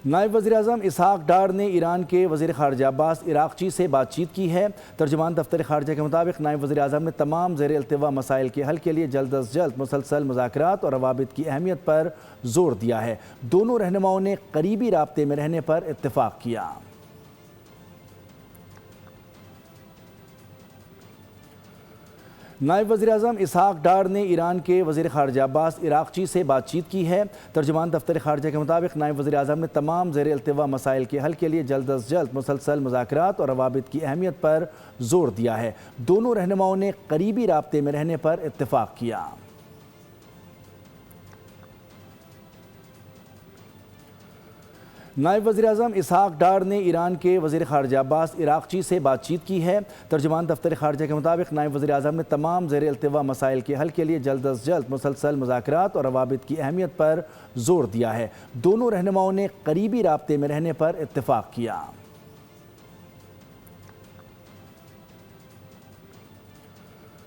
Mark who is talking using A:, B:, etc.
A: نائب وزیر-اعظم اسحاق ڈار نے ایران کے وزیر خارجہ عباس عراقچی سے بات چیت کی ہے۔ ترجمان دفتر خارجہ کے مطابق نائب وزیر-اعظم نے تمام زیر التوا مسائل کے حل کے لیے جلد از جلد مسلسل مذاکرات اور روابط کی اہمیت پر زور دیا ہے۔ دونوں رہنماؤں نے قریبی رابطے میں رہنے پر اتفاق کیا۔ نائب وزیر-اعظم اسحاق ڈار نے ایران کے وزیر خارجہ عباس عراقچی سے بات چیت کی ہے۔ ترجمان دفتر خارجہ کے مطابق نائب وزیر-اعظم نے تمام زیر التوا مسائل کے حل کے لیے جلد از جلد مسلسل مذاکرات اور روابط کی اہمیت پر زور دیا ہے۔ دونوں رہنماؤں نے قریبی رابطے میں رہنے پر اتفاق کیا۔ نائب وزیر-اعظم اسحاق ڈار نے ایران کے وزیر خارجہ عباس عراقچی سے بات چیت کی ہے۔ ترجمان دفتر خارجہ کے مطابق نائب وزیر-اعظم نے تمام زیر التوا مسائل کے حل کے لیے جلد از جلد مسلسل مذاکرات اور روابط کی اہمیت پر زور دیا ہے۔ دونوں رہنماؤں نے قریبی رابطے میں رہنے پر اتفاق کیا۔